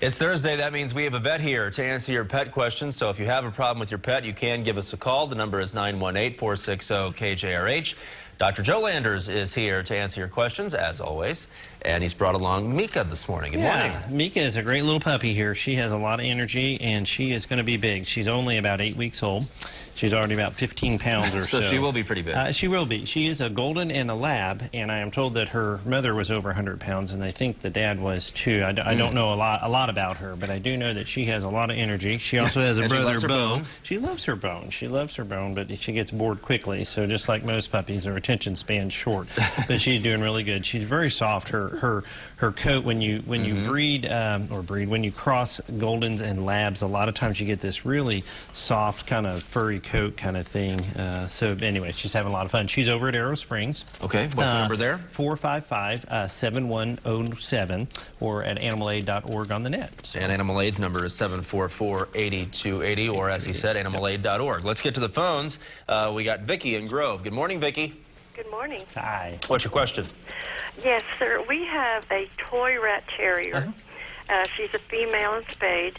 It's Thursday. That means we have a vet here to answer your pet questions. So if you have a problem with your pet, you can give us a call. The number is 918-460-KJRH. Dr. Joe Landers is here to answer your questions, as always. And he's brought along Meeka this morning. Good morning. Meeka is a great little puppy here. She has a lot of energy, and she is going to be big. She's only about 8 weeks old. She's already about 15 pounds or so. So she will be pretty big. She will be. She is a golden and a lab, and I am told that her mother was over 100 pounds, and I think the dad was too. I don't know a lot about her, but I do know that she has a lot of energy. She also has a brother, Bo. She loves her bone. She loves her bone, but she gets bored quickly. So just like most puppies, her attention span's short. But she's doing really good. She's very soft. Her coat, when you breed when you cross Goldens and Labs, a lot of times you get this really soft kind of furry coat kind of thing. So anyway, she's having a lot of fun. She's over at Arrow Springs. Okay, what's the number there? 455-7107 or at animalaid.org on the net. So. And Animal Aid's number is 744-8280 or, as he said, animalaid.org. Let's get to the phones. We got Vicki in Grove. Good morning, Vicki. Good morning. Hi. What's your question? Yes, sir. We have a toy rat terrier. She's a female and spayed,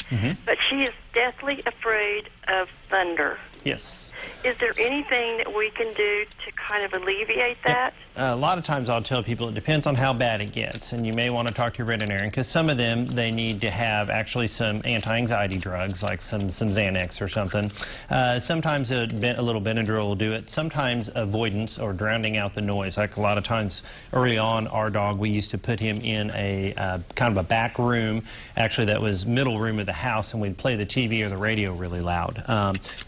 but she is deathly afraid of thunder. Yes. Is there anything that we can do to kind of alleviate that? A lot of times I'll tell people it depends on how bad it gets, and you may want to talk to your veterinarian because some of them, they need to have actually some anti-anxiety drugs like some Xanax or something. Sometimes a little Benadryl will do it. Sometimes avoidance or drowning out the noise. Like a lot of times early on, our dog, we used to put him in a kind of a back room. Actually, that was middle room of the house, and we'd play the TV or the radio really loud.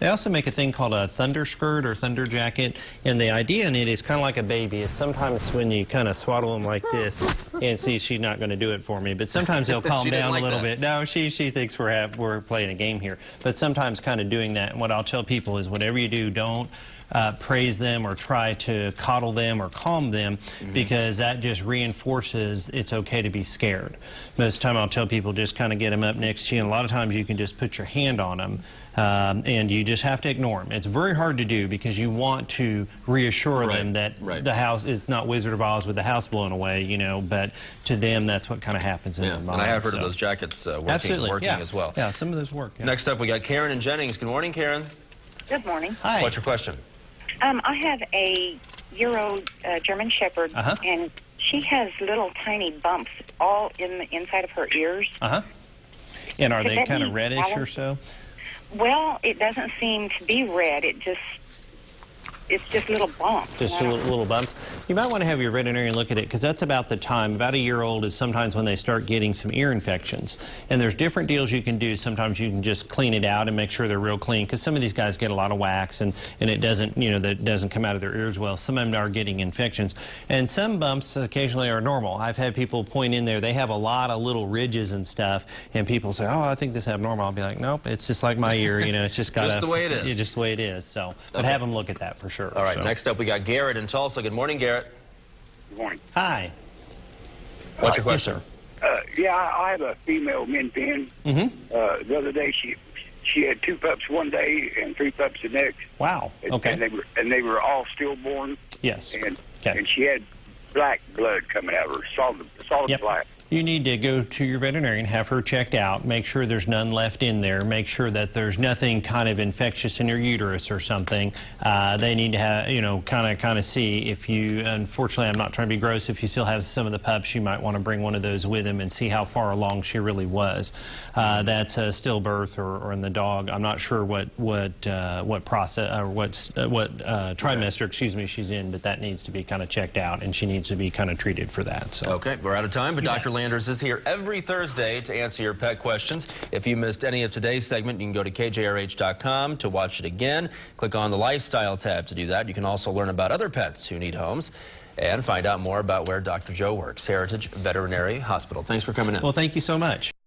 They also make a thing called a thunder skirt or thunder jacket, and the idea in it is kind of like a baby. It's sometimes when you kind of swaddle them like this, and see, she's not going to do it for me, but sometimes they'll calm down a little bit. No, she thinks we're playing a game here, but sometimes kind of doing that. And what I'll tell people is whatever you do, don't praise them or try to coddle them or calm them, because that just reinforces it's okay to be scared. Most of the time I'll tell people just kind of get them up next to you, and a lot of times you can just put your hand on them and you just have to ignore them. It's very hard to do because you want to reassure them that the house is not Wizard of Oz with the house blown away, you know, but to them that's what kind of happens in their mind. And I have heard of those jackets working as well. Yeah, some of those work. Yeah. Next up we got Karen and Jennings. Good morning, Karen. Good morning. Hi. What's your question? I have a year-old German Shepherd, and she has little tiny bumps all in the inside of her ears. And are they kind of reddish or so? Well, it doesn't seem to be red. It's just little bumps. Just little bumps. You might want to have your veterinarian look at it because that's about the time. About a year old is sometimes when they start getting some ear infections. And there's different deals you can do. Sometimes you can just clean it out and make sure they're real clean because some of these guys get a lot of wax and it doesn't, you know, that doesn't come out of their ears well. Some of them are getting infections. And some bumps occasionally are normal. I've had people point in there, they have a lot of little ridges and stuff, and people say, oh, I think this is abnormal. I'll be like, nope, it's just like my ear, you know, it's just got just the way it is. It's just the way it is. So, but have them look at that for sure. All right, next up we got Garrett in Tulsa. Good morning, Garrett. Good morning. Hi. What's your question? Yeah, I have a female min pin. The other day she had 2 pups one day and 3 pups the next. Wow. Okay. And they were all stillborn. Yes. And she had black blood coming out of her, solid black. You need to go to your veterinarian, have her checked out, make sure there's none left in there, make sure that there's nothing kind of infectious in your uterus or something. They need to have, you know, kind of see if you, unfortunately, I'm not trying to be gross, if you still have some of the pups, you might want to bring one of those with him and see how far along she really was. That's a stillbirth or in the dog. I'm not sure what process or what trimester, excuse me, she's in, but that needs to be kind of checked out and she needs to be kind of treated for that. So. Okay, we're out of time, but Dr. Landers is here every Thursday to answer your pet questions. If you missed any of today's segment, you can go to kjrh.com to watch it again. Click on the Lifestyle tab to do that. You can also learn about other pets who need homes and find out more about where Dr. Joe works, Heritage Veterinary Hospital. Thanks for coming in. Well, thank you so much.